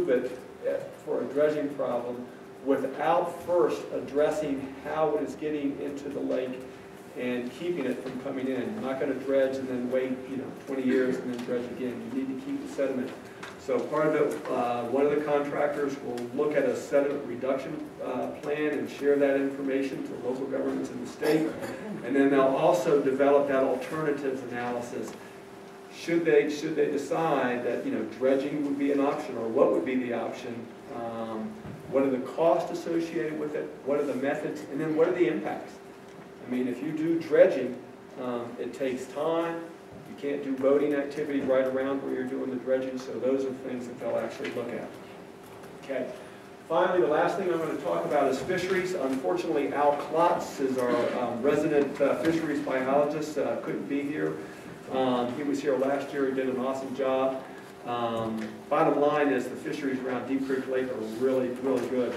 it for a dredging problem without first addressing how it is getting into the lake and keeping it from coming in. You're not going to dredge and then wait 20 years and then dredge again. You need to keep the sediment. So part of it, one of the contractors will look at a sediment reduction plan and share that information to local governments in the state. And then they'll also develop that alternatives analysis. Should they decide that dredging would be an option, or what would be the option? What are the costs associated with it? What are the methods? And then what are the impacts? I mean, if you do dredging, it takes time. You can't do boating activity right around where you're doing the dredging, so those are things that they'll actually look at. Okay. Finally, the last thing I'm going to talk about is fisheries. Unfortunately, Al Klotz is our resident fisheries biologist. Couldn't be here. He was here last year. He did an awesome job. Bottom line is the fisheries around Deep Creek Lake are really, really good.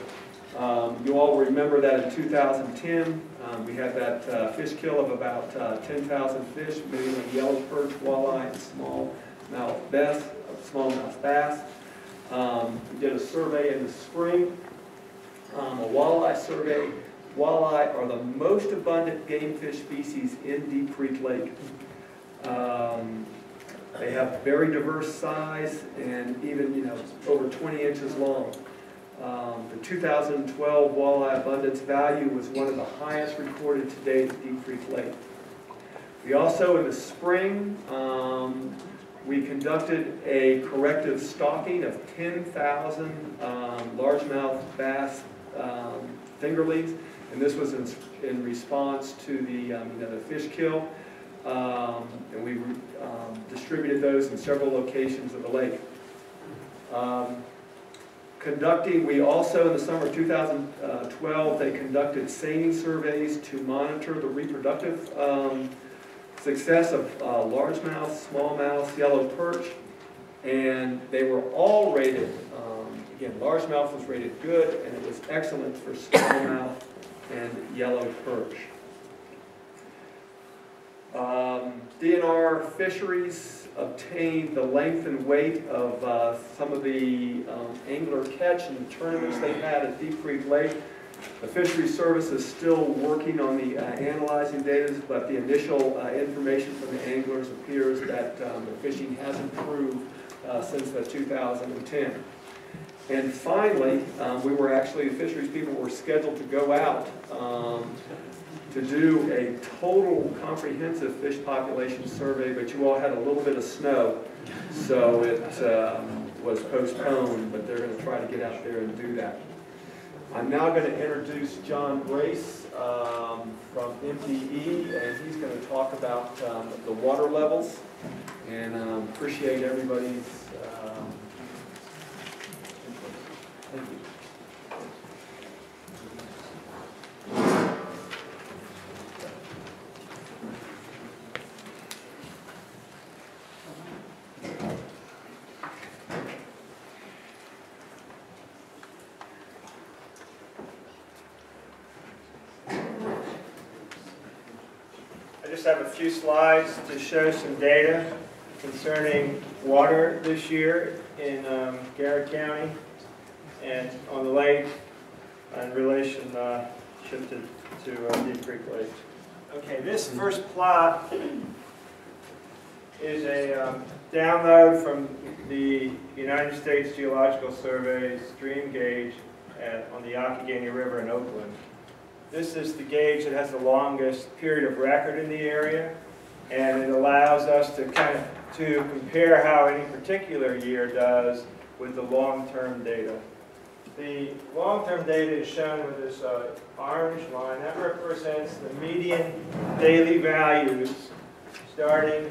You all remember that in 2010, we had that fish kill of about 10,000 fish, mainly yellow perch, walleye, and smallmouth bass. We did a survey in the spring, a walleye survey. Walleye are the most abundant game fish species in Deep Creek Lake. They have very diverse size and even over 20 inches long. The 2012 walleye abundance value was one of the highest recorded to date at Deep Creek Lake. We also, in the spring, we conducted a corrective stocking of 10,000 largemouth bass fingerlings, and this was in response to the fish kill. And we distributed those in several locations of the lake. We also, in the summer of 2012, they conducted seining surveys to monitor the reproductive success of largemouth, smallmouth, yellow perch, and they were all rated, again, largemouth was rated good, and it was excellent for smallmouth and yellow perch. DNR Fisheries obtained the length and weight of some of the angler catch and tournaments they had at Deep Creek Lake. The Fisheries Service is still working on the analyzing data, but the initial information from the anglers appears that the fishing has improved since 2010. And finally, the fisheries people were scheduled to go out to do a total comprehensive fish population survey, but you all had a little bit of snow, so it was postponed, but they're going to try to get out there and do that. I'm now going to introduce John Brace from MDE, and he's going to talk about the water levels, and appreciate everybody's input. Thank you. I have a few slides to show some data concerning water this year in Garrett County and on the lake in relation shifted to Deep Creek Lake. Okay, this first plot is a download from the United States Geological Survey's stream gauge on the Youghiogheny River in Oakland. This is the gauge that has the longest period of record in the area, and it allows us to compare how any particular year does with the long-term data. The long-term data is shown with this orange line. That represents the median daily values starting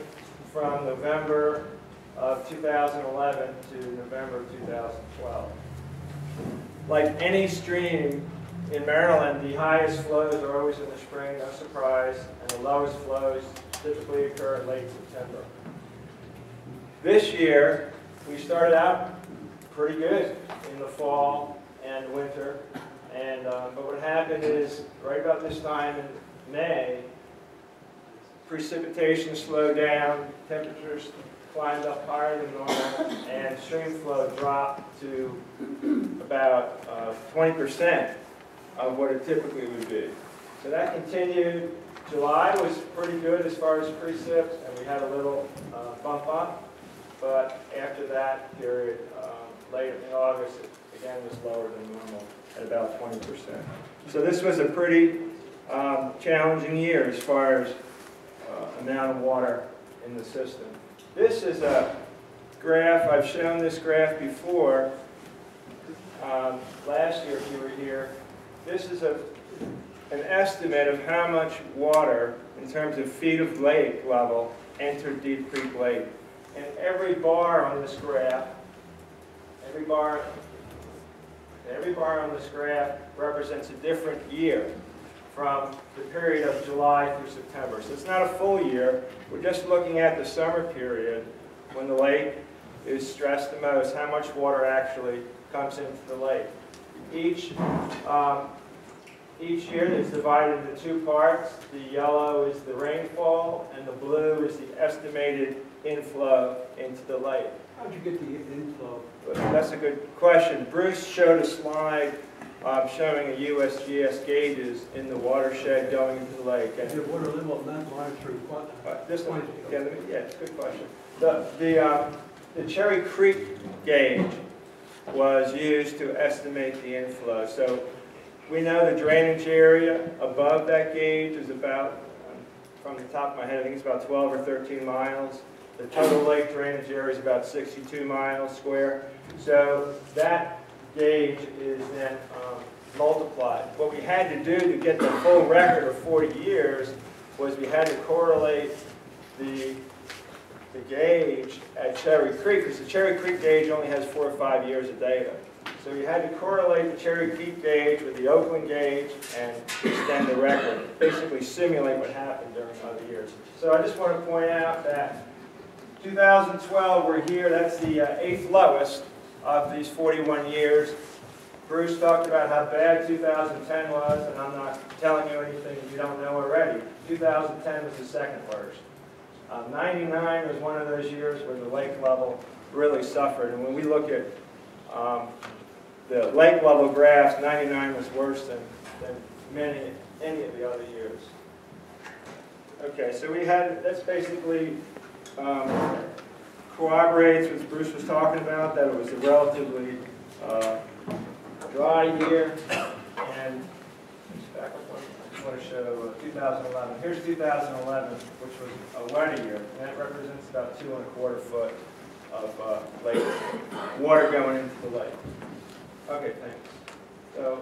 from November of 2011 to November of 2012. Like any stream, in Maryland, the highest flows are always in the spring, no surprise, and the lowest flows typically occur in late September. This year, we started out pretty good in the fall and winter, but what happened is, right about this time in May, precipitation slowed down, temperatures climbed up higher than normal, and stream flow dropped to about 20% of what it typically would be. So that continued. July was pretty good as far as precip, and we had a little bump up. But after that period, later in August, it again was lower than normal at about 20%. So this was a pretty challenging year as far as amount of water in the system. This is a graph. I've shown this graph before. Last year, if you were here, this is an estimate of how much water, in terms of feet of lake level, entered Deep Creek Lake. And every bar on this graph, every bar on this graph represents a different year from the period of July through September. So it's not a full year. We're just looking at the summer period when the lake is stressed the most, how much water actually comes into the lake. Each year is divided into two parts. The yellow is the rainfall, and the blue is the estimated inflow into the lake. How'd you get the inflow? That's a good question. Bruce showed a slide showing a USGS gauges in the watershed going into the lake. And Is it water level not monitoring what? this one, yeah, it's a good question. The Cherry Creek gauge was used to estimate the inflow. So we know the drainage area above that gauge is about, from the top of my head, I think it's about 12 or 13 miles. The total lake drainage area is about 62 miles square. So that gauge is then multiplied. What we had to do to get the full record of 40 years was we had to correlate the gauge at Cherry Creek, because the Cherry Creek gauge only has 4 or 5 years of data. So you had to correlate the Cherry Creek gauge with the Oakland gauge and extend the record, basically simulate what happened during other years. So I just want to point out that 2012, we're here, that's the 8th lowest of these 41 years. Bruce talked about how bad 2010 was, and I'm not telling you anything you don't know already. 2010 was the second worst. 99 was one of those years where the lake level really suffered, and when we look at the lake level graphs, 99 was worse than any of the other years. Okay, so we had, that's basically corroborates what Bruce was talking about, that it was a relatively dry year. And back up one, I just want to show 2011. Here's 2011, which was a wetter year, and that represents about 2¼ foot of lake water going into the lake. Okay, thanks. So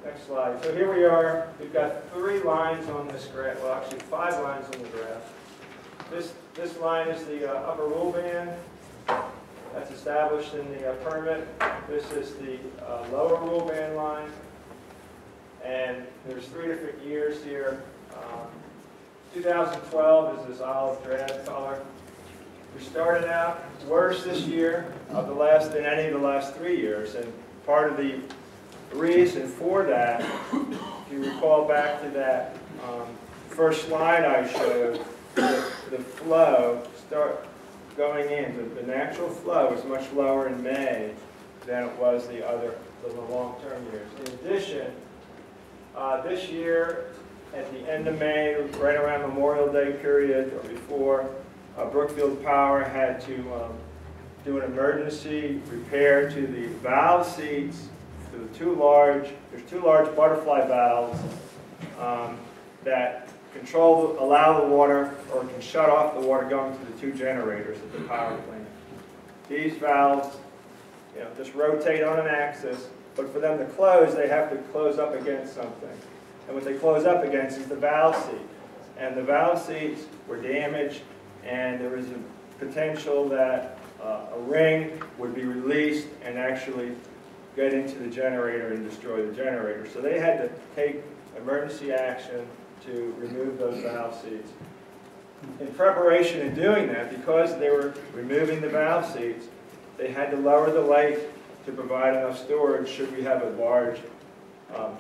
next slide. So here we are. We've got 3 lines on this graph. Well, actually 5 lines on the graph. This line is the upper rule band. That's established in the permit. This is the lower rule band line. And there's 3 different years here. 2012 is this olive drab color. We started out worse this year than any of the last 3 years. And part of the reason for that, if you recall back to that first slide I showed, the flow start going in. The natural flow is much lower in May than it was the long-term years. In addition, this year, at the end of May, right around Memorial Day period or before, Brookfield Power had to do an emergency repair to the valve seats. To there's two large butterfly valves that allow the water, or can shut off the water going to the 2 generators at the power plant. These valves, just rotate on an axis, but for them to close, they have to close up against something. And what they close up against is the valve seat. And the valve seats were damaged, and there was a potential that a ring would be released and actually get into the generator and destroy the generator. So they had to take emergency action to remove those valve seats. In preparation in doing that, because they were removing the valve seats, they had to lower the lake to provide enough storage should we have a large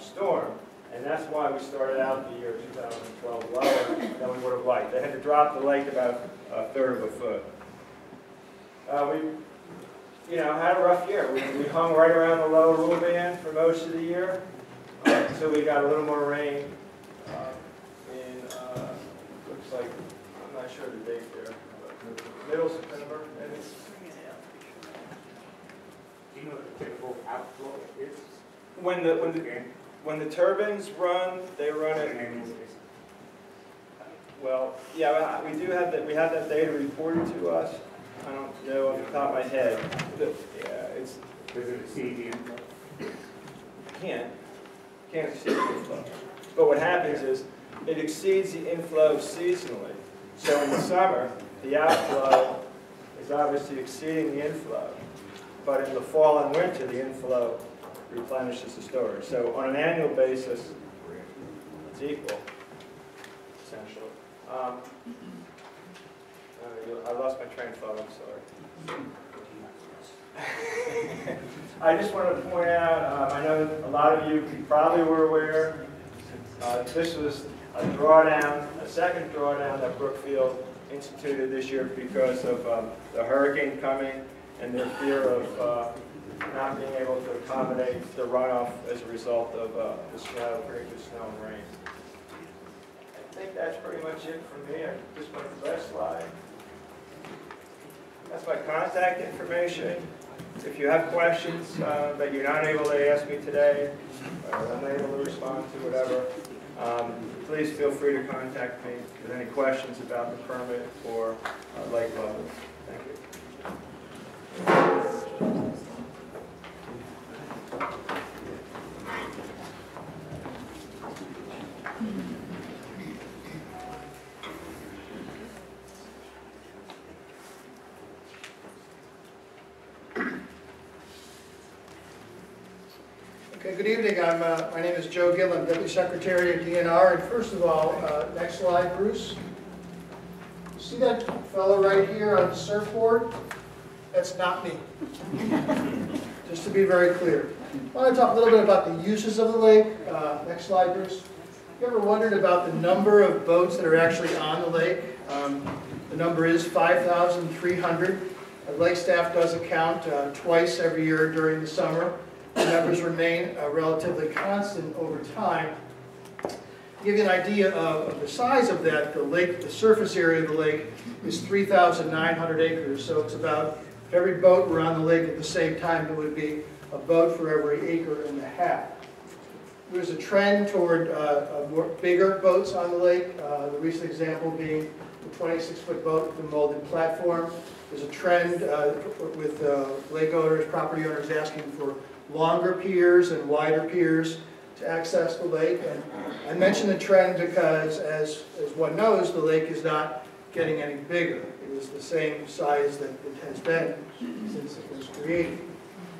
storm. And that's why we started out the year 2012 lower than we would have liked. They had to drop the lake about 1/3 of a foot. We had a rough year. We hung right around the low rule band for most of the year. So we got a little more rain in, looks like, I'm not sure the date there, but middle September, maybe. Do you know what the typical outflow is? When the turbines run, they run it. Well, yeah, we do have that. We have that data reported to us. I don't know off the top of my head. Yeah, it's. Does it exceed the inflow? Can't exceed the inflow. But what happens is it exceeds the inflow seasonally. So in the summer, the outflow is obviously exceeding the inflow. But in the fall and winter, the inflow replenishes the storage. So on an annual basis, it's equal, essentially. I lost my train of thought, I'm sorry. I just wanted to point out, I know a lot of you probably were aware, this was a drawdown, a second drawdown that Brookfield instituted this year because of the hurricane coming and their fear of not being able to accommodate the runoff as a result of the snow, very good snow and rain. I think that's pretty much it for me. I just went to the last slide. That's my contact information. If you have questions that you're not able to ask me today, or I'm unable to respond to, whatever, please feel free to contact me with any questions about the permit or lake levels. Thank you. Okay, good evening. My name is Joe Gill. I'm Deputy Secretary at DNR. And first of all, next slide, Bruce. See that fellow right here on the surfboard? That's not me. Just to be very clear. I want to talk a little bit about the uses of the lake. Next slide, Bruce. You ever wondered about the number of boats that are actually on the lake? The number is 5,300. The lake staff does a count twice every year during the summer. The numbers remain relatively constant over time. To give you an idea of the size of that, the lake, the surface area of the lake is 3,900 acres. So it's about, if every boat were on the lake at the same time, it would be a boat for every acre and a half. There's a trend toward more bigger boats on the lake. The recent example being the 26-foot boat with the molded platform. There's a trend with lake owners, property owners asking for longer piers and wider piers to access the lake. And I mention the trend because, as one knows, the lake is not getting any bigger. It is the same size that it has been since it was created.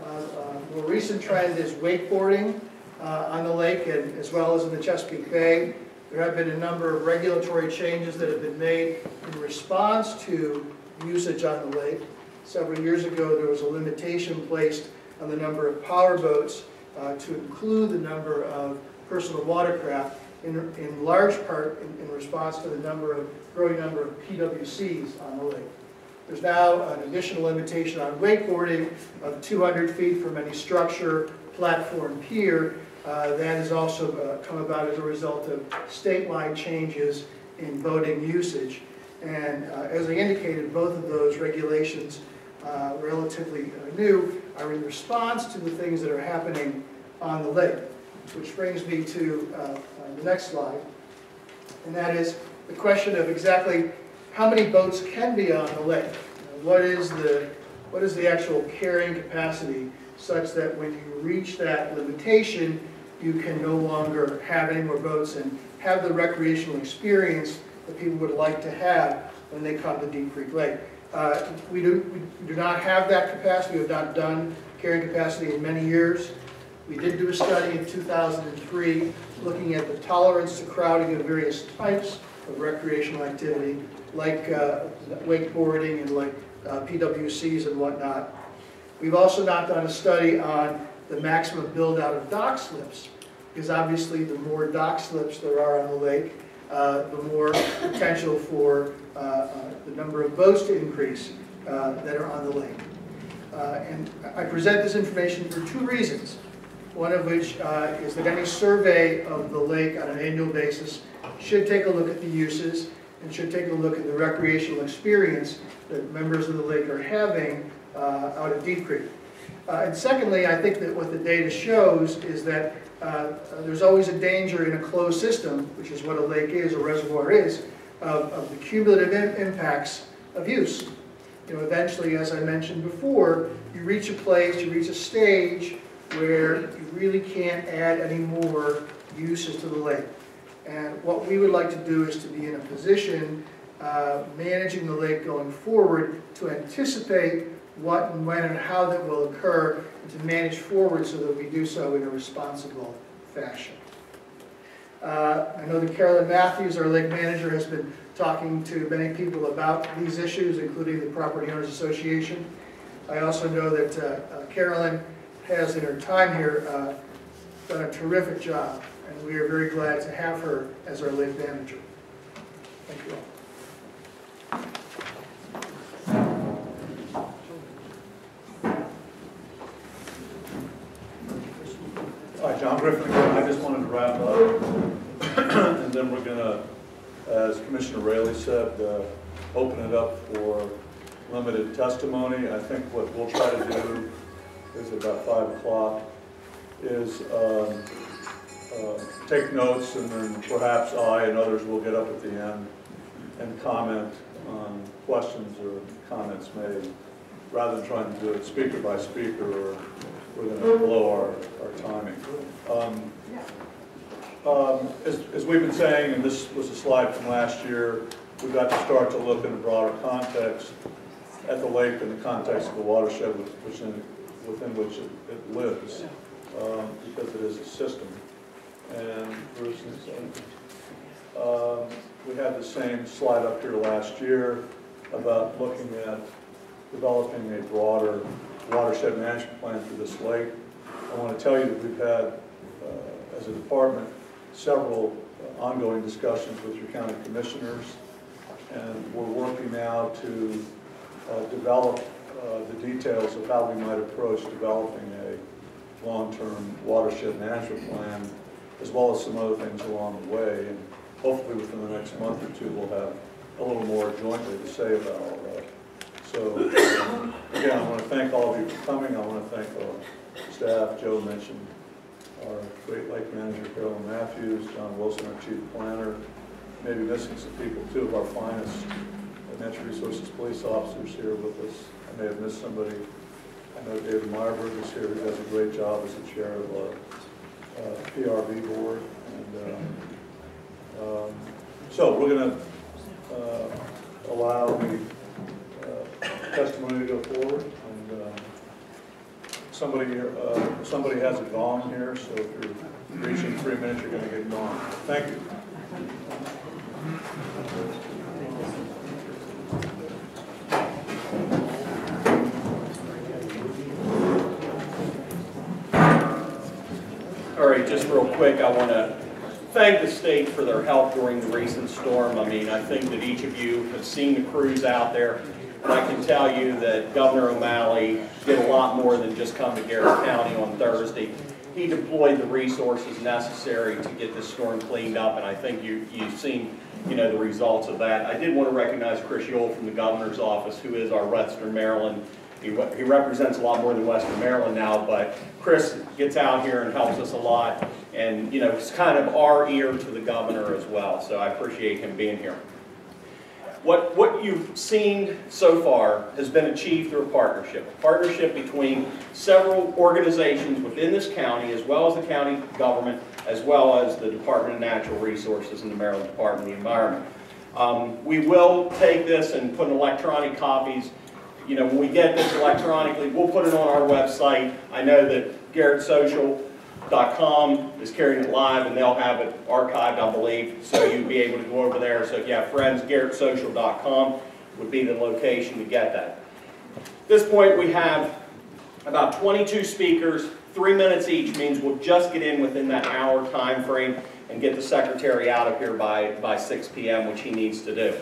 A more recent trend is wakeboarding on the lake, and as well as in the Chesapeake Bay. There have been a number of regulatory changes that have been made in response to usage on the lake. Several years ago, there was a limitation placed on the number of power boats to include the number of personal watercraft, in large part in response to the growing number of PWCs on the lake. There's now an additional limitation on wakeboarding of 200 feet from any structure, platform, pier. That has also come about as a result of statewide changes in boating usage. And as I indicated, both of those regulations, relatively new, are in response to the things that are happening on the lake. Which brings me to the next slide. And that is the question of exactly how many boats can be on the lake. What is the actual carrying capacity such that when you reach that limitation, you can no longer have any more boats and have the recreational experience that people would like to have when they come to Deep Creek Lake. We do not have that capacity. We have not done carrying capacity in many years. We did do a study in 2003 looking at the tolerance to crowding of various types of recreational activity, like wakeboarding and like PWCs and whatnot. We've also not done a study on the maximum build-out of dock slips, because obviously the more dock slips there are on the lake, the more potential for the number of boats to increase. that are on the lake. And I present this information for two reasons. One of which is that any survey of the lake on an annual basis should take a look at the uses and should take a look at the recreational experience that members of the lake are having out at Deep Creek. And secondly, I think that what the data shows is that there's always a danger in a closed system, which is what a lake is, a reservoir is, of the cumulative impacts of use. You know, eventually, as I mentioned before, you reach a place, you reach a stage where you really can't add any more uses to the lake. And what we would like to do is to be in a position, managing the lake going forward, to anticipate what and when and how that will occur, and to manage forward so that we do so in a responsible fashion. I know that Carolyn Matthews, our lake manager, has been talking to many people about these issues, including the Property Owners Association. I also know that Carolyn has, in her time here, done a terrific job, and we are very glad to have her as our lake manager. Thank you all. Hi, John Griffin again. I just wanted to wrap up, and then we're going to, as Commissioner Raley said, open it up for limited testimony. I think what we'll try to do is about 5 o'clock, is take notes, and then perhaps I and others will get up at the end and comment on questions or comments made, rather than trying to do it speaker by speaker, or we're going to blow our timing. As we've been saying, and this was a slide from last year, we've got to start to look in a broader context at the lake in the context of the watershed within which it lives, because it is a system. And Bruce, we had the same slide up here last year about looking at developing a broader watershed management plan for this lake. I want to tell you that we've had, as a department, several ongoing discussions with your county commissioners, and we're working now to develop the details of how we might approach developing a long-term watershed management plan, as well as some other things along the way. And hopefully within the next month or two, we'll have a little more jointly to say about all that. So again, I want to thank all of you for coming. I want to thank our staff. Joe mentioned our Great Lake Manager, Carolyn Matthews, John Wilson, our Chief Planner, maybe missing some people, 2 of our finest Natural Resources police officers here with us. I may have missed somebody. I know David Meyerberg is here, who does a great job as the chair of our PRB board. And so we're going to allow the testimony to go forward. And somebody has a gong here, so if you're reaching 3 minutes, you're going to get gong. Thank you. All right, just real quick, I want to thank the state for their help during the recent storm. I mean, I think that each of you have seen the crews out there, and I can tell you that Governor O'Malley did a lot more than just come to Garrett County on Thursday. He deployed the resources necessary to get this storm cleaned up, and I think you've seen, the results of that. I did want to recognize Chris Yule from the Governor's Office, who is our Western Maryland. He represents a lot more than Western Maryland now, but Chris gets out here and helps us a lot, and it's kind of our ear to the governor as well, so I appreciate him being here. What you've seen so far has been achieved through a partnership between several organizations within this county, as well as the county government, as well as the Department of Natural Resources and the Maryland Department of the Environment. We will take this and put in electronic copies. When we get this electronically, we'll put it on our website. I know that GarrettSocial.com is carrying it live, and they'll have it archived, I believe, so you'll be able to go over there. So if you have friends, GarrettSocial.com would be the location to get that. At this point, we have about 22 speakers, 3 minutes each means we'll just get in within that hour time frame and get the secretary out of here by 6 p.m., which he needs to do.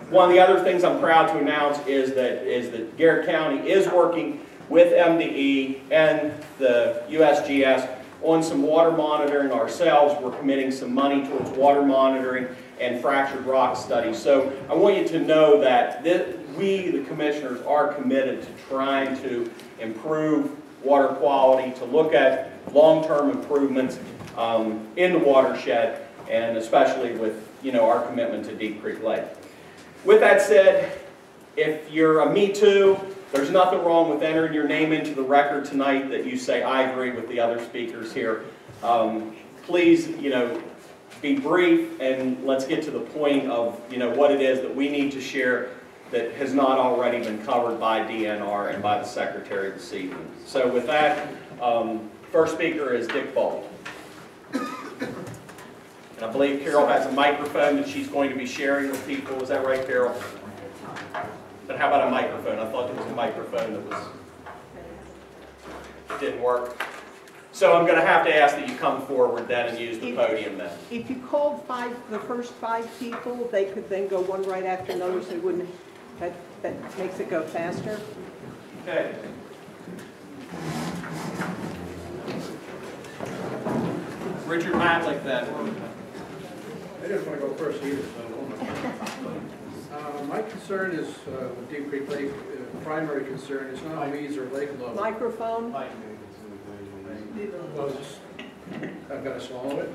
One of the other things I'm proud to announce is that Garrett County is working with MDE and the USGS on some water monitoring ourselves. We're committing some money towards water monitoring and fractured rock studies. So I want you to know that we, the commissioners, are committed to trying to improve water quality, to look at long-term improvements in the watershed, and especially with our commitment to Deep Creek Lake. With that said, if you're a Me Too, there's nothing wrong with entering your name into the record tonight that you say, I agree with the other speakers here. Please, be brief, and let's get to the point of, what it is that we need to share that has not already been covered by DNR and by the Secretary this evening. So with that, first speaker is Dick Bolt. And I believe Carol has a microphone that she's going to be sharing with people. Is that right, Carol? But how about a microphone? I thought there was a microphone that didn't work. So I'm going to have to ask that you come forward then and use the podium then. If you called the first 5 people, they could then go one right after another, so they wouldn't, that makes it go faster. Okay. Richard Matlick then. I just want to go first either. My concern is with Deep Creek Lake, primary concern is not weeds or lake level. Microphone. Well, I've got to swallow it.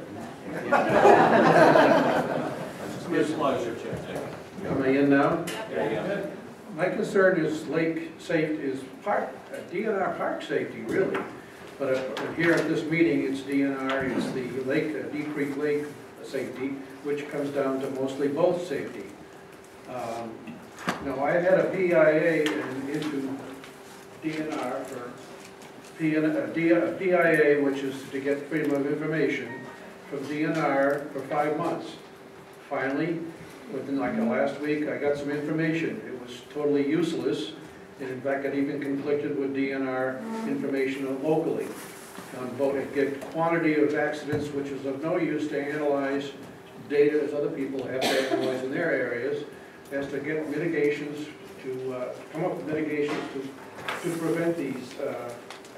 Just closer, Chip. Am I in now? Yeah. My concern is lake safety, is DNR park safety, really. But here at this meeting, it's DNR, it's the lake, Deep Creek Lake safety, which comes down to mostly boat safety. Now, I had a PIA into DNR for PIA, which is to get freedom of information from DNR for 5 months. Finally, within like the last week, I got some information. It was totally useless, and in fact, it even conflicted with DNR information locally on boat. It get quantity of accidents, which is of no use to analyze data as other people have to analyze in their areas. It has to get mitigations to come up with mitigations to prevent these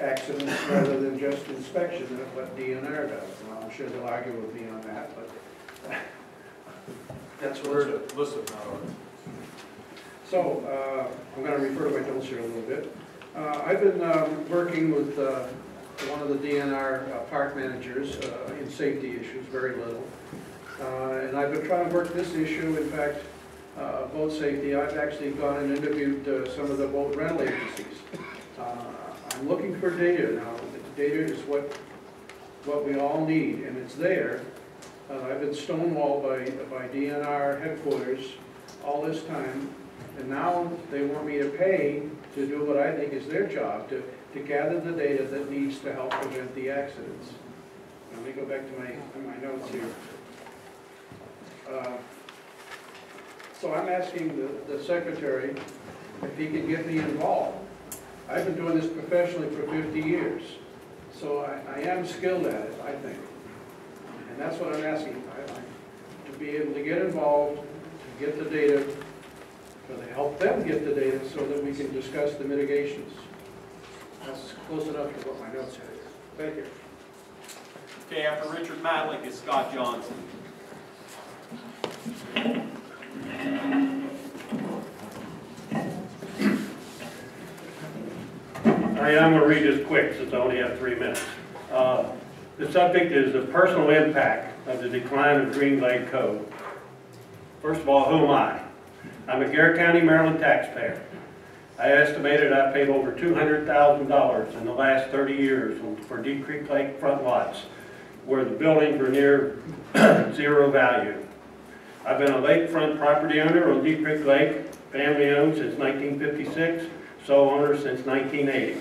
accidents rather than just inspection of what DNR does. Well, I'm sure they'll argue with me on that, but that's what it's. Listen, not So I'm going to refer to my notes here a little bit. I've been working with one of the DNR park managers in safety issues, very little. And I've been trying to work this issue. In fact, boat safety, I've actually gone and interviewed some of the boat rental agencies. I'm looking for data now. Data is what we all need, and it's there. I've been stonewalled by DNR headquarters all this time, and now they want me to pay to do what I think is their job, to gather the data that needs to help prevent the accidents. Let me go back to my notes here. So I'm asking the secretary if he can get me involved. I've been doing this professionally for 50 years, so I am skilled at it, I think. And that's what I'm asking, to be able to get involved, to get the data, to help them get the data so that we can discuss the mitigations. That's close enough to what my notes say. Thank you. Okay, after Richard Matlick is Scott Johnson. I'm going to read this quick since I only have 3 minutes. The subject is the personal impact of the decline of Green Lake Code. First of all, who am I? I'm a Garrett County, Maryland taxpayer. I estimated I paid over $200,000 in the last 30 years for Deep Creek Lake front lots, where the buildings were near zero value. I've been a lakefront property owner on Deep Creek Lake, family owned since 1956, sole owner since 1980.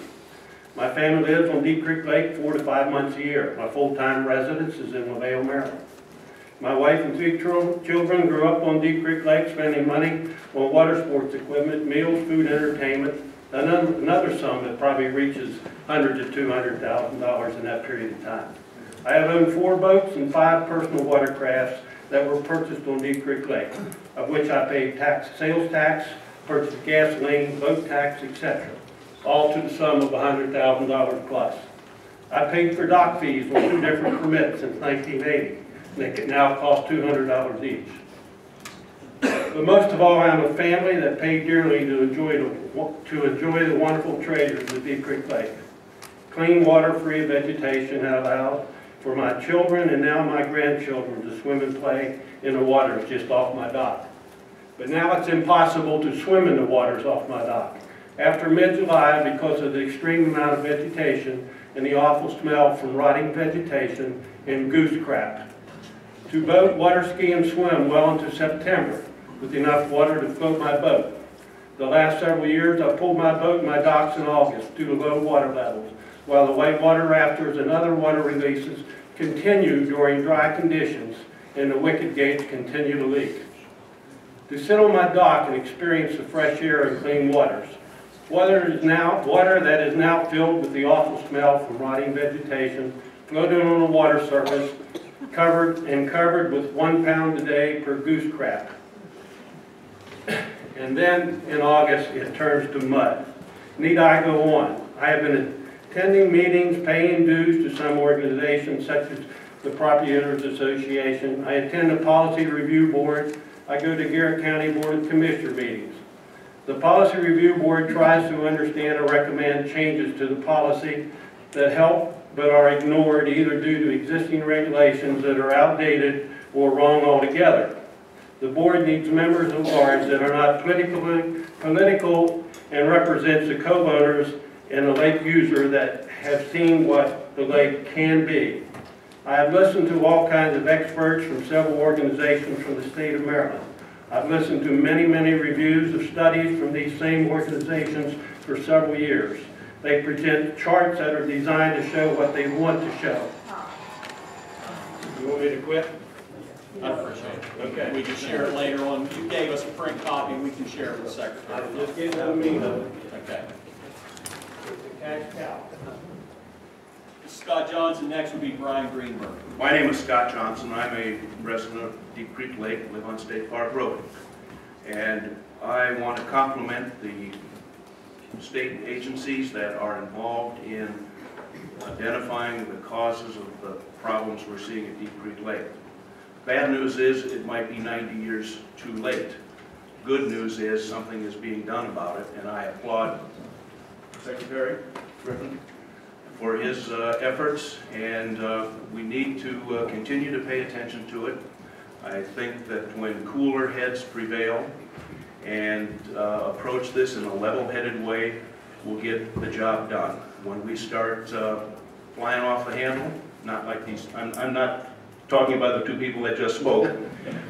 My family lives on Deep Creek Lake 4 to 5 months a year. My full-time residence is in LaVale, Maryland. My wife and 3 children grew up on Deep Creek Lake, spending money on water sports equipment, meals, food, entertainment, another sum that probably reaches $100,000 to $200,000 in that period of time. I have owned 4 boats and 5 personal watercrafts that were purchased on Deep Creek Lake, of which I paid sales tax, purchased gasoline, boat tax, etc., all to the sum of $100,000 plus. I paid for dock fees on 2 different permits since 1980, and they now cost $200 each. But most of all, I'm a family that paid dearly to enjoy the wonderful treasures of Deep Creek Lake. Clean water, free of vegetation, allowed for my children and now my grandchildren to swim and play in the waters just off my dock. But now it's impossible to swim in the waters off my dock. After mid-July, because of the extreme amount of vegetation and the awful smell from rotting vegetation and goose crap. To boat, water ski, and swim well into September with enough water to float my boat. The last several years, I pulled my boat and my docks in August due to low water levels, while the whitewater rafters and other water releases continue during dry conditions and the wicket gates continue to leak. To sit on my dock and experience the fresh air and clean waters, water that is now filled with the awful smell from rotting vegetation, floating on the water surface, covered with 1 pound a day per goose crap. And then in August, it turns to mud. Need I go on? I have been attending meetings, paying dues to some organizations such as the Property Owners Association. I attend the Policy Review Board. I go to Garrett County Board of Commissioner meetings. The Policy Review Board tries to understand or recommend changes to the policy that help but are ignored either due to existing regulations that are outdated or wrong altogether. The board needs members at large that are not political and represents the co-owners and the lake user that have seen what the lake can be. I have listened to all kinds of experts from several organizations from the state of Maryland. I've listened to many, many reviews of studies from these same organizations for several years. They present charts that are designed to show what they want to show. You want me to quit? I appreciate it. Okay. We can share it later on. You gave us a print copy, we can share it with the secretary. I'm just getting to me though. Okay. Cash cow. Scott Johnson, next would be Brian Greenberg. My name is Scott Johnson. I'm a resident of Deep Creek Lake, live on State Park Road. And I want to compliment the state agencies that are involved in identifying the causes of the problems we're seeing at Deep Creek Lake. Bad news is it might be 90 years too late. Good news is something is being done about it, and I applaud Secretary Griffin for his efforts, and we need to continue to pay attention to it. I think that when cooler heads prevail and approach this in a level-headed way, we'll get the job done. When we start flying off the handle, not like these, I'm not talking about the 2 people that just spoke,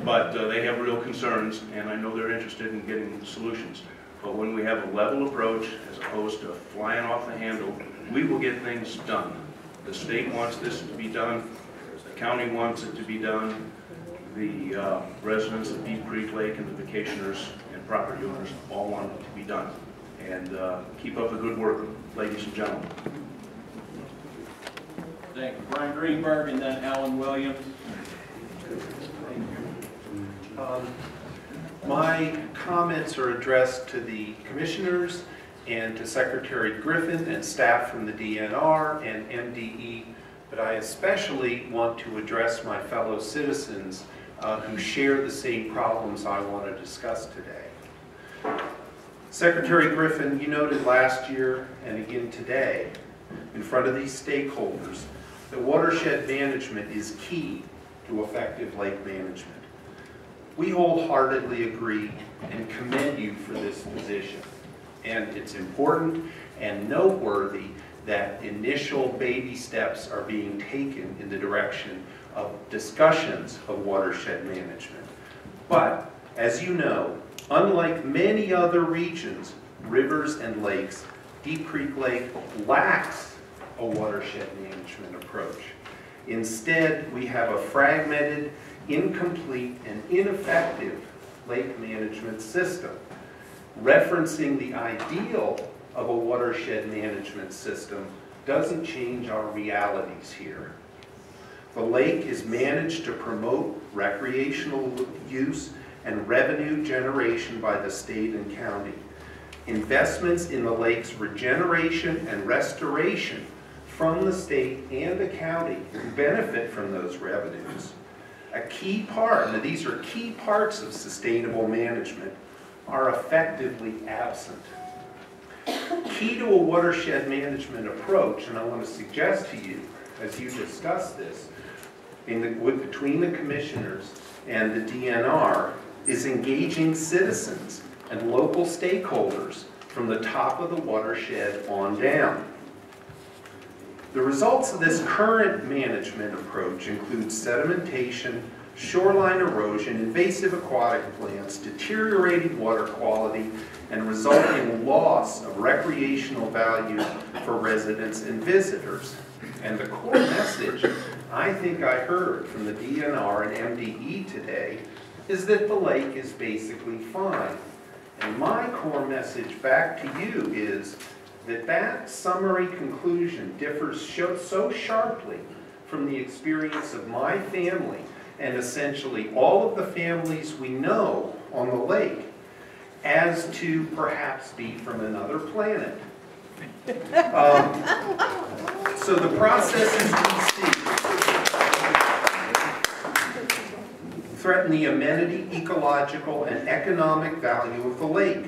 but they have real concerns, and I know they're interested in getting solutions. But when we have a level approach, as opposed to flying off the handle, we will get things done. The state wants this to be done, the county wants it to be done, the residents of Deep Creek Lake and the vacationers and property owners all want it to be done. And keep up the good work, ladies and gentlemen. Thank you. Brian Greenberg and then Alan Williams. My comments are addressed to the commissioners and to Secretary Griffin and staff from the DNR and MDE, but I especially want to address my fellow citizens who share the same problems I want to discuss today. Secretary Griffin, you noted last year and again today in front of these stakeholders that watershed management is key to effective lake management. We wholeheartedly agree and commend you for this position. And it's important and noteworthy that initial baby steps are being taken in the direction of discussions of watershed management. But, as you know, unlike many other regions, rivers and lakes, Deep Creek Lake lacks a watershed management approach. Instead, we have a fragmented, incomplete, and ineffective lake management system. Referencing the ideal of a watershed management system doesn't change our realities here. The lake is managed to promote recreational use and revenue generation by the state and county. Investments in the lake's regeneration and restoration from the state and the county benefit from those revenues. A key part, and these are key parts of sustainable management, are effectively absent. Key to a watershed management approach, and I want to suggest to you, as you discuss this, between the commissioners and the DNR, is engaging citizens and local stakeholders from the top of the watershed on down. The results of this current management approach include sedimentation, shoreline erosion, invasive aquatic plants, deteriorating water quality, and resulting loss of recreational value for residents and visitors. And the core message I think I heard from the DNR and MDE today is that the lake is basically fine. And my core message back to you is that that summary conclusion differs so sharply from the experience of my family and essentially all of the families we know on the lake as to perhaps be from another planet. So the processes we see threaten the amenity, ecological, and economic value of the lake.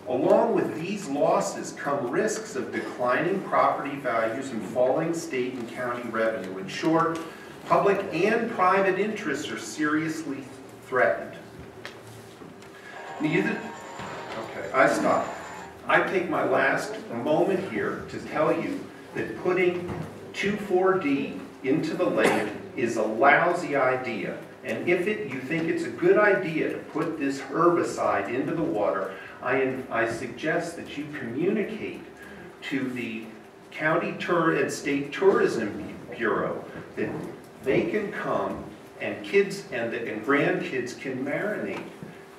Along with these losses come risks of declining property values and falling state and county revenue. In short, public and private interests are seriously threatened. Okay, I stop. I take my last moment here to tell you that putting 2,4-D into the lake is a lousy idea. And if you think it's a good idea to put this herbicide into the water, I suggest that you communicate to the County and State Tourism Bureau that they can come and kids and grandkids can marinate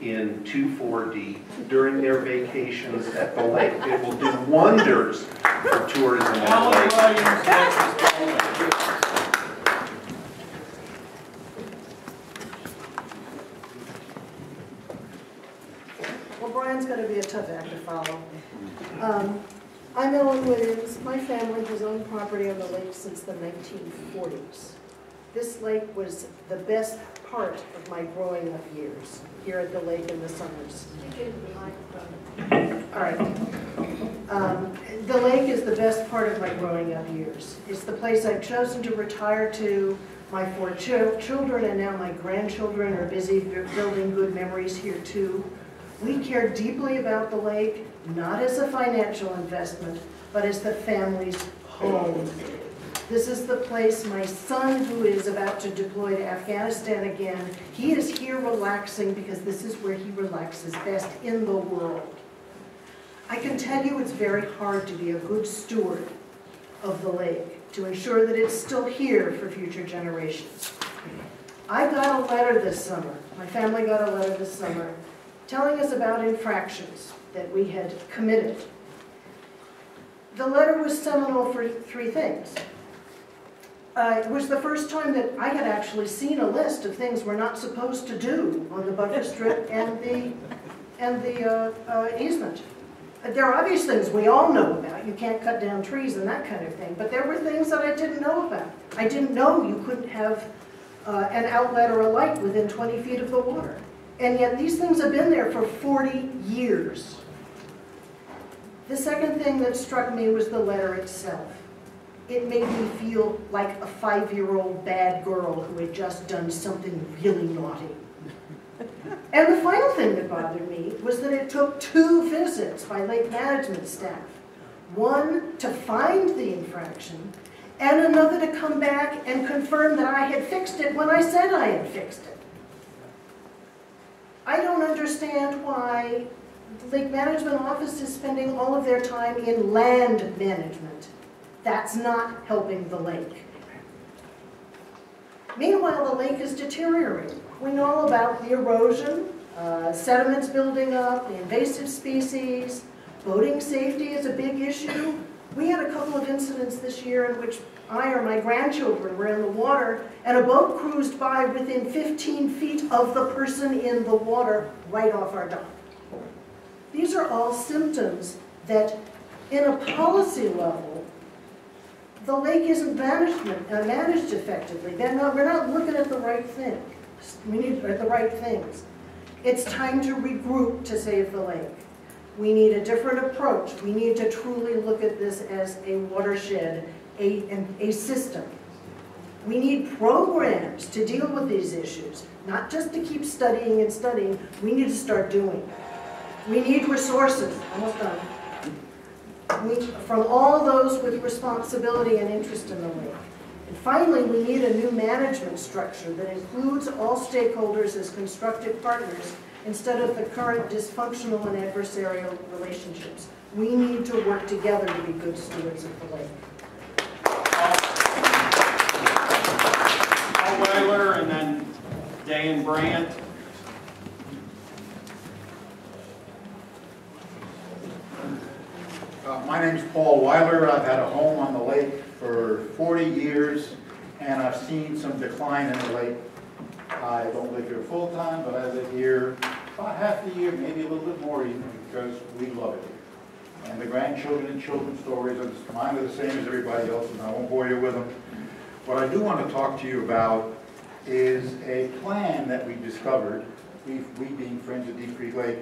in 2,4-D during their vacations at the lake. It will do wonders for tourism at the lake. Well, Brian's going to be a tough act to follow. I'm Ellen Williams. My family has owned property on the lake since the 1940s. This lake was the best part of my growing up years here at the lake in the summers. All right. The lake is the best part of my growing up years. It's the place I've chosen to retire to. My 4 children and now my grandchildren are busy building good memories here too. We care deeply about the lake, not as a financial investment, but as the family's home. This is the place my son, who is about to deploy to Afghanistan again, he is here relaxing because this is where he relaxes best in the world. I can tell you it's very hard to be a good steward of the lake, to ensure that it's still here for future generations. I got a letter this summer, my family got a letter this summer, telling us about infractions that we had committed. The letter was seminal for 3 things. It was the first time that I had actually seen a list of things we're not supposed to do on the buffer strip and the easement. There are obvious things we all know about. You can't cut down trees and that kind of thing. But there were things that I didn't know about. I didn't know you couldn't have an outlet or a light within 20 feet of the water. And yet these things have been there for 40 years. The second thing that struck me was the letter itself. It made me feel like a 5-year-old bad girl who had just done something really naughty. And the final thing that bothered me was that it took 2 visits by lake management staff. One to find the infraction, and another to come back and confirm that I had fixed it when I said I had fixed it. I don't understand why the Lake Management Office is spending all of their time in land management. That's not helping the lake. Meanwhile, the lake is deteriorating. We know all about the erosion, sediments building up, the invasive species, Boating safety is a big issue. We had a couple of incidents this year in which I or my grandchildren were in the water and a boat cruised by within 15 feet of the person in the water right off our dock. These are all symptoms that in a policy level, the lake isn't managed effectively. We're not looking at the right thing. We need the right things. It's time to regroup to save the lake. We need a different approach. We need to truly look at this as a watershed, a system. We need programs to deal with these issues, not just to keep studying and studying. We need to start doing. We need resources, almost done, from all those with responsibility and interest in the lake. And finally, we need a new management structure that includes all stakeholders as constructive partners instead of the current dysfunctional and adversarial relationships. We need to work together to be good stewards of the lake. Paul Weiler and then Dan Brandt. My name's Paul Weiler. I've had a home on the lake for 40 years, and I've seen some decline in the lake. I don't live here full-time, but I live here about half the year, maybe a little bit more even, because we love it here. And the grandchildren and children's stories are mine are the same as everybody else's, and I won't bore you with them. What I do want to talk to you about is a plan that we discovered, we being Friends of Deep Creek Lake.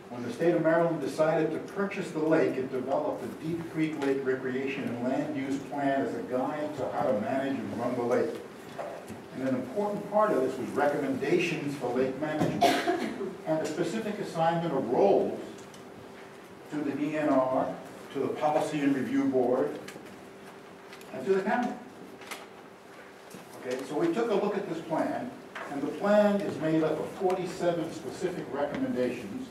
When the state of Maryland decided to purchase the lake, it developed the Deep Creek Lake Recreation and Land Use Plan as a guide to how to manage and run the lake. And an important part of this was recommendations for lake management and a specific assignment of roles to the DNR, to the Policy and Review Board, and to the county. Okay, so we took a look at this plan, and the plan is made up of 47 specific recommendations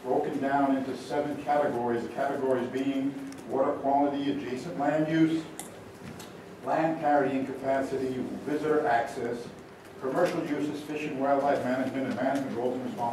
broken down into 7 categories, the categories being water quality, adjacent land use, land carrying capacity, visitor access, commercial uses, fish and wildlife management, and management roles and responsibilities.